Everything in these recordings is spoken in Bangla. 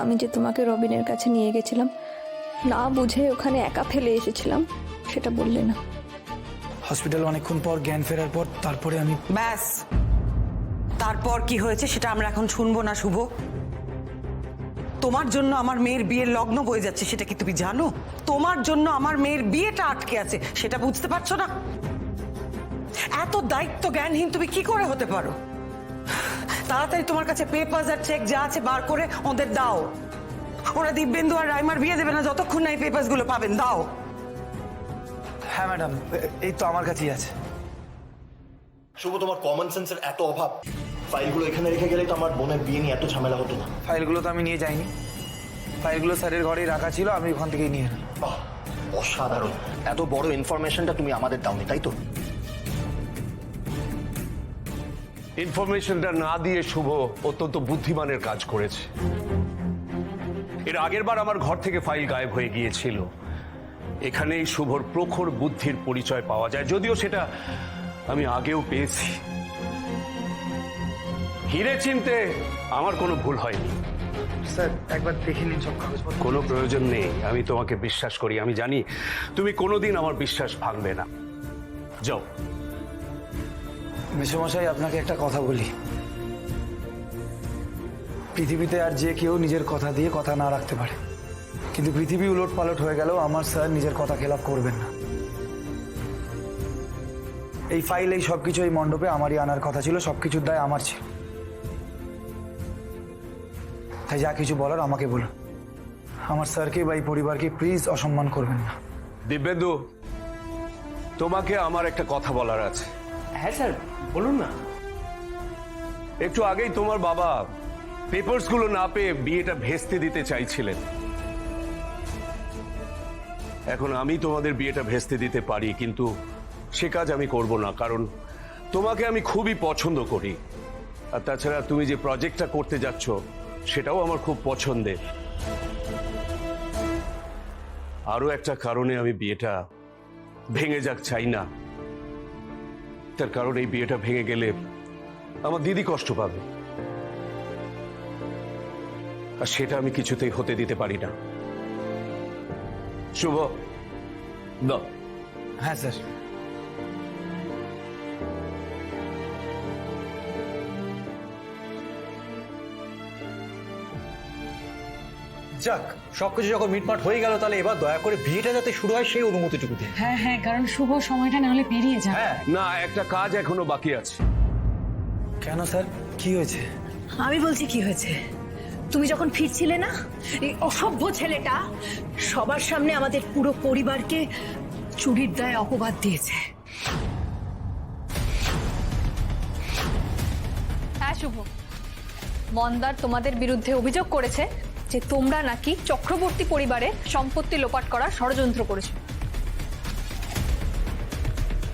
আমি যে তোমাকে রবিনের কাছে নিয়ে গেছিলাম, না বুঝে ওখানে একা ফেলে এসেছিলাম, সেটা বললে না। হসপিটাল অনেকক্ষণ পর জ্ঞান ফেরার পর তারপরে আমি ব্যাস, তারপর কি হয়েছে সেটা আমরা এখন শুনবো না শুভ। তোমার জন্য আমার মেয়ের বিয়ের লগ্ন বয়ে যাচ্ছে, সেটা কি তুমি জানো? তোমার জন্য আমার মেয়ের বিয়েটা আটকে আছে, সেটা বুঝতে পারছো না? এত দায়িত্ব জ্ঞানহীন তুমি কি করে হতে পারো? তাড়াতাড়ি তোমার কাছে পেপারস আর চেক যা আছে বার করে ওদের দাও। ওরা দিব্যেন্দু আর রাইমার বিয়ে দেবে না যতক্ষণ না এই পেপারস গুলো পাবেন। দাও। হ্যাঁ ম্যাডাম, এই তো আমার কাছেই আছে। শুভ, তোমার কমন সেন্সের এত অভাব। ফাইলগুলো এখানে রেখে গেলেই তো আমার বোনের বিয়ে নিয়ে এত ঝামেলা হতো না। ফাইলগুলো তো আমি নিয়ে যাইনি, ফাইলগুলো স্যারের ঘরেই রাখা ছিল, আমি ওখান থেকেই নিয়ে এলাম। বাহ, অসাধারণ। এত বড় ইনফরমেশনটা তুমি আমাদের দাওনি, তাই তো? ইনফরমেশনটা না দিয়ে শুভ অত্যন্ত বুদ্ধিমানের কাজ করেছে। এর আগের বার আমার ঘর থেকে ফাইল গায়েব হয়ে গিয়েছিল। এখানেই শুভর প্রখর বুদ্ধির পরিচয় পাওয়া যায়, যদিও সেটা আমি আগেও পেয়েছি। হিরে চিনতে আমার কোনো ভুল হয়নি। স্যার একবার দেখে নিন সব কাগজপত্র। কোনো প্রয়োজন নেই, আমি তোমাকে বিশ্বাস করি। আমি জানি তুমি কোনোদিন আমার বিশ্বাস ভাঙবে না। যাও। মেসোমশাই, আপনাকে একটা কথা বলি। পৃথিবীতে আর যে কেউ নিজের কথা দিয়ে কথা না রাখতে পারে, কিন্তু পৃথিবী উলট পালট হয়ে গেলেও আমার স্যার নিজের কথা খেলাপ করবেন না। এই ফাইল, এই সবকিছু এই মণ্ডপে আমারই আনার কথা ছিল, সবকিছুর দায় আমার ছিল। তাই যা কিছু বলার আমাকে বলুন। আমার স্যারকে বা এই পরিবারকে প্লিজ অসম্মান করবেন না। দিব্যেন্দু, তোমাকে আমার একটা কথা বলার আছে। হ্যাঁ স্যার, বলুন না। একটু আগেই তোমার বাবা পেপারস গুলো না পেয়ে বিয়েটা ভেস্তে দিতে চাইছিলেন। এখন আমি তোমাদের বিয়েটা ভেস্তে দিতে পারি, কিন্তু সে কাজ আমি করব না, কারণ তোমাকে আমি খুবই পছন্দ করি। আর তাছাড়া তুমি যে প্রজেক্টটা করতে যাচ্ছ সেটাও আমার খুব পছন্দের। আরো একটা কারণে আমি বিয়েটা ভেঙে যাক চাই না। তার কারণ এই বিয়েটা ভেঙে গেলে আমার দিদি কষ্ট পাবে, আর সেটা আমি কিছুতেই হতে দিতে পারি না। শুভ, দাও। হ্যাঁ স্যার। যাক, সবকিছু যখন মিটমাট হয়ে গেল, তাহলে এবার দয়া করে বিয়েটা যাতে শুরু হয় সেই অনুমতিটুকু দিন। হ্যাঁ হ্যাঁ, কারণ শুভ সময়টা না হলে পেরিয়ে যায়। হ্যাঁ, না, একটা কাজ এখনো বাকি আছে। কেন স্যার, কি হয়েছে? আমি বলছি কি হয়েছে। তুমি যখন ফিরছিলে না, এই অসভ্য ছেলেটা সবার সামনে আমাদের পুরো পরিবারকে চুরির দায়ে অপবাদ দিয়েছে। হ্যাঁ শুভ, মন্দার তোমাদের বিরুদ্ধে অভিযোগ করেছে যে তোমরা নাকি চক্রবর্তী পরিবারে সম্পত্তি লোপাট করার ষড়যন্ত্র করেছো,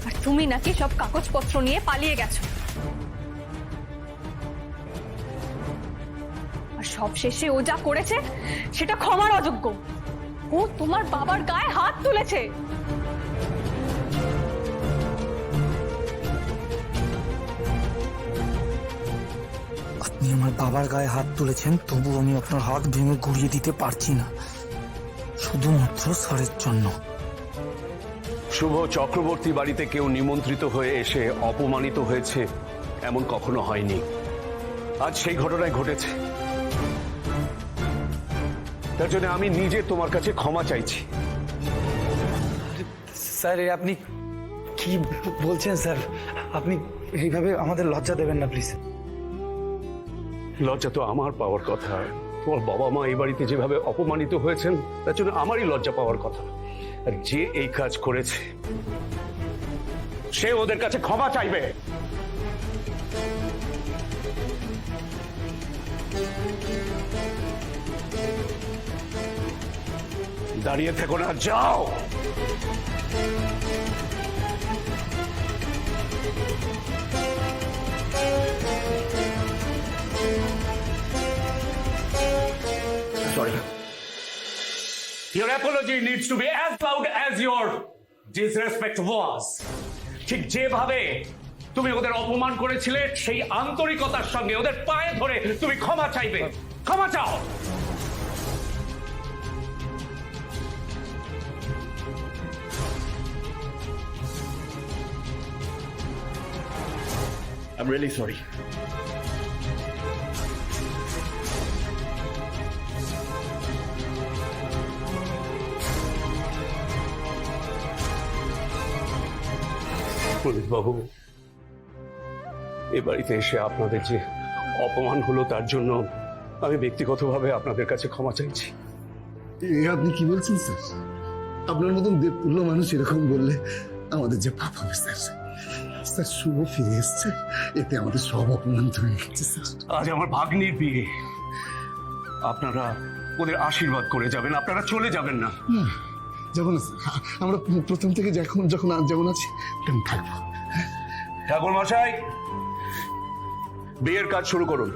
আর তুমি নাকি সব কাগজপত্র নিয়ে পালিয়ে গেছো। আর সবশেষে ও যা করেছে সেটা ক্ষমার অযোগ্য। ও তোমার বাবার গায়ে হাত তুলেছে। আপনি আমার বাবার গায়ে হাত তুলেছেন, তবু আমি আপনার হাত ভেঙে গুড়িয়ে দিতে পারছি না, শুধুমাত্র স্যারের জন্য। শুভ, চক্রবর্তী বাড়িতে কেউ নিমন্ত্রিত হয়ে এসে অপমানিত হয়েছে এমন কখনো হয়নি। আজ সেই ঘটনাই ঘটেছে। তার জন্য আমি নিজে তোমার কাছে ক্ষমা চাইছি। স্যার, আপনি কি বলছেন স্যার? আপনি এইভাবে আমাদের লজ্জা দেবেন না প্লিজ। লজ্জা তো আমার পাওয়ার কথা। তোমার বাবা মা এই বাড়িতে যেভাবে অপমানিত হয়েছেন, তার জন্য আমারই লজ্জা পাওয়ার কথা। আর যে এই কাজ করেছে সে ওদের কাছে ক্ষমা চাইবে। দাঁড়িয়ে থেকো না, যাও। Sorry. Your apology needs to be as loud as your disrespect was. ঠিক যেভাবে তুমি ওদের অপমান করেছিলে, সেই আন্তরিকতার সঙ্গে ওদের পায়ে ধরে তুমি ক্ষমা চাইবে। ক্ষমা চাও। I am really sorry. বাবু, এ বাড়িতে এসে আপনাদের যে অপমান হলো তার জন্য আমি ব্যক্তিগতভাবে আপনাদের কাছে ক্ষমা চাইছি। আপনি কি বলছেন স্যার? আপনার মতন দেবতুল্য মানুষ এরকম বললে আমাদের যে পাপ হবে স্যার। স্যার শুভ ফিরে এসছে, এতে আমাদের সব অপমান হয়ে গেছে স্যার। আজ আমার ভাগ্নির বিয়ে, আপনারা ওদের আশীর্বাদ করে যাবেন, আপনারা চলে যাবেন না। যেমন আমরা প্রথম থেকে যখন যেমন আছি তেমন থাকবো। ঠাকুর মশাই, বিয়ের কাজ শুরু করুন।